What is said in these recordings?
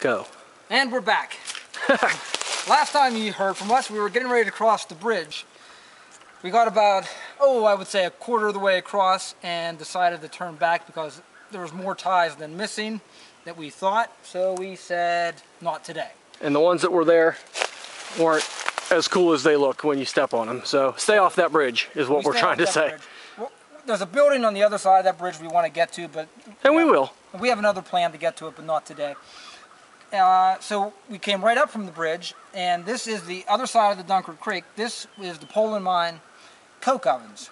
Go. And we're back. Last time you heard from us, we were getting ready to cross the bridge. We got about, I would say a quarter of the way across and decided to turn back because there was more ties than missing that we thought. So we said, not today. And the ones that were there weren't as cool as they look when you step on them. So stay off that bridge is what we're trying to say. Well, there's a building on the other side of that bridge we want to get to, but... And we will. We have another plan to get to it, but not today. So we came right up from the bridge, and this is the other side of the Dunkard Creek. This is the Poland Mine coke ovens.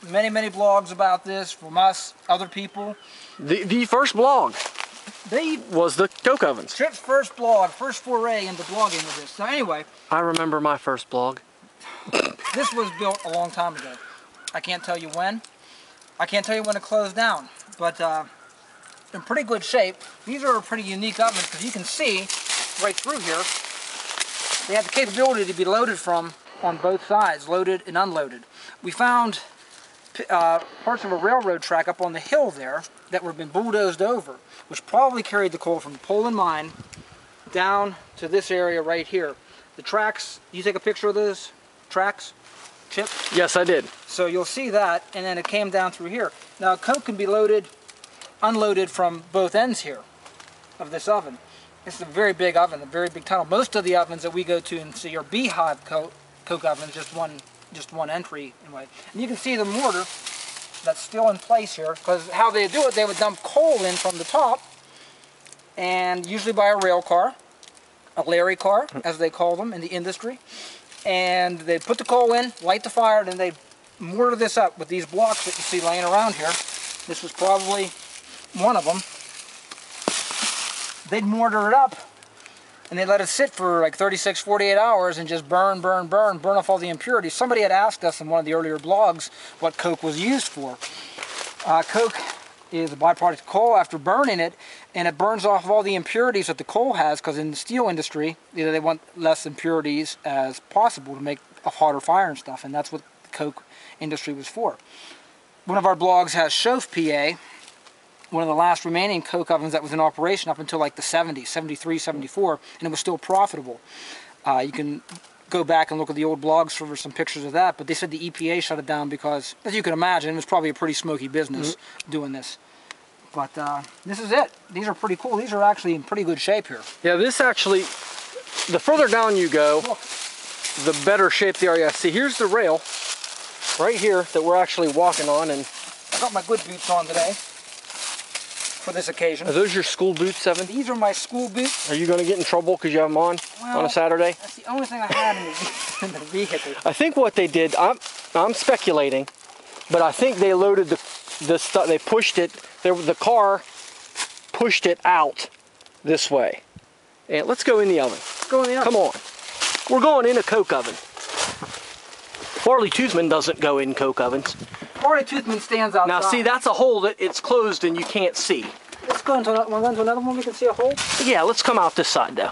Many, many blogs about this from us, other people. The first blog was the coke ovens. Trip's first blog, first foray into blogging with this. So anyway. I remember my first blog. This was built a long time ago. I can't tell you when. I can't tell you when it closed down, but in pretty good shape. These are pretty unique ovens because you can see right through here, they have the capability to be loaded from on both sides, loaded and unloaded. We found parts of a railroad track up on the hill there that were been bulldozed over, which probably carried the coal from the Poland mine down to this area right here. The tracks, you take a picture of those tracks, Chip? Yes, I did. So you'll see that, and then it came down through here. Now coke can be loaded, unloaded from both ends here of this oven. This is a very big oven, a very big tunnel. Most of the ovens that we go to and see are beehive coke ovens, just one entry anyway. And you can see the mortar that's still in place here, because how they do it, they would dump coal in from the top, and usually by a rail car, a Larry car, as they call them in the industry. And they put the coal in, light the fire, and then they mortar this up with these blocks that you see laying around here. This was probably one of them. They'd mortar it up, and they let it sit for like 36, 48 hours and just burn off all the impurities. Somebody had asked us in one of the earlier blogs what coke was used for. Coke is a byproduct of coal after burning it, and it burns off all the impurities that the coal has, because in the steel industry, they want less impurities as possible to make a hotter fire and stuff, and that's what the coke industry was for. One of our blogs has Shoaf, PA, one of the last remaining coke ovens that was in operation up until like the 70s, 73, 74, and it was still profitable. You can go back and look at the old blogs for some pictures of that, but they said the EPA shut it down because, as you can imagine, it was probably a pretty smoky business doing this. But this is it. These are pretty cool. These are actually in pretty good shape here. Yeah, this actually, the further down you go, the better shape they are. Yeah, see, here's the rail right here that we're actually walking on, and I got my good boots on today for this occasion. Are those your school boots, Seven? These are my school boots. Are you going to get in trouble because you have them on a Saturday? That's the only thing I had in the vehicle. I think what they did, I'm speculating, but I think they loaded the stuff, they pushed it, the car pushed it out this way. And let's go in the oven. Let's go in the oven. Come on. We're going in a coke oven. Farley Toothman doesn't go in coke ovens. Farley Toothman stands outside. Now see, that's a hole that it's closed and you can't see. Let's go into another one. We can see a hole. Yeah, let's come out this side though.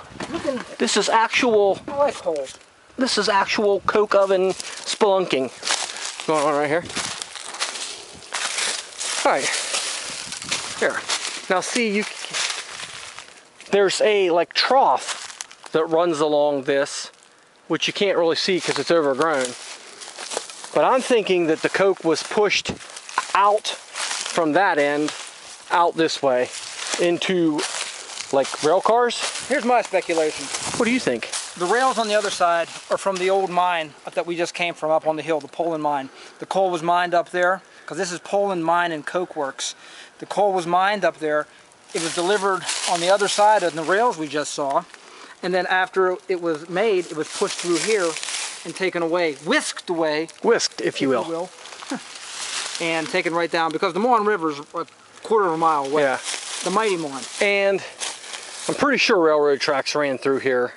This is actual. I like holes. This is actual coke oven spelunking going on right here. All right. Here. Now see, there's a like trough that runs along this, which you can't really see because it's overgrown. But I'm thinking that the coke was pushed out from that end, out this way, into like rail cars. Here's my speculation. What do you think? The rails on the other side are from the old mine that we just came from up on the hill, the Poland mine. The coal was mined up there, because this is Poland Mine and Coke Works. The coal was mined up there. It was delivered on the other side of the rails we just saw. And then after it was made, it was pushed through here and taken away, whisked away. Whisked, if you will. And taken right down, because the Mon River's a quarter of a mile away. Yeah. The mighty Mon. And I'm pretty sure railroad tracks ran through here.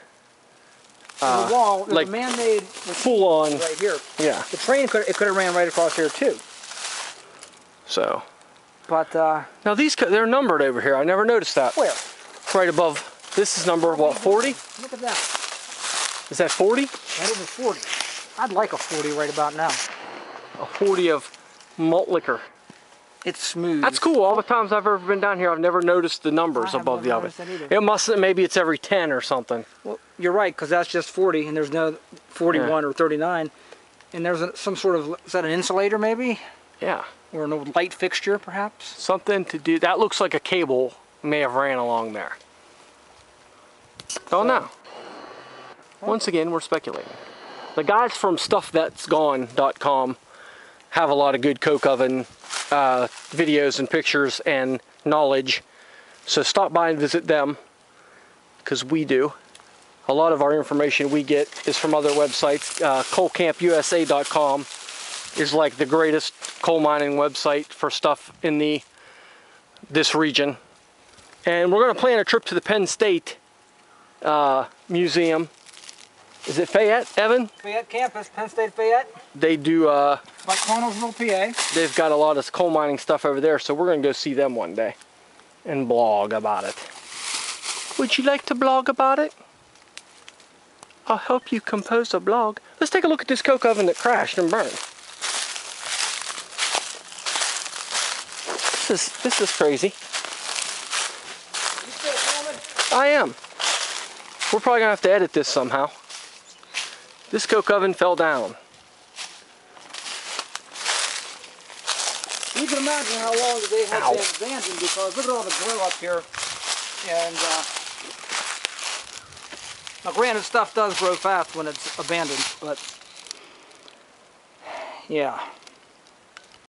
The wall, there's like a man-made full on right here. Yeah. The train could have ran right across here too. So. But now they're numbered over here. I never noticed that. Where? Right above. This is number what? 40? Look at that. Is that 40? That is a 40. I'd like a 40 right about now. A 40 of malt liquor. It's smooth. That's cool. All the times I've ever been down here, I've never noticed the numbers above the oven. It must, maybe it's every 10 or something. Well, you're right, because that's just 40, and there's no 41 or 39. And there's some sort of, is that an insulator maybe? Yeah. Or an old light fixture, perhaps? Something to do, that looks like a cable may have ran along there. Don't know. Once again, we're speculating. The guys from StuffThat'sGone.com have a lot of good coke oven videos and pictures and knowledge. So stop by and visit them, because we do. A lot of our information we get is from other websites. CoalCampUSA.com is like the greatest coal mining website for stuff in this region. And we're going to plan a trip to the Penn State Museum. Is it Fayette, Evan? Fayette campus, Penn State Fayette. They do, like Connellsville, PA. They've got a lot of coal mining stuff over there, so we're going to go see them one day and blog about it. Would you like to blog about it? I'll help you compose a blog. Let's take a look at this coke oven that crashed and burned. This is crazy. You still filming? I am. We're probably going to have to edit this somehow. This coke oven fell down. You can imagine how long they have been abandoned, because look at all the grow up here. And now granted, stuff does grow fast when it's abandoned, but yeah.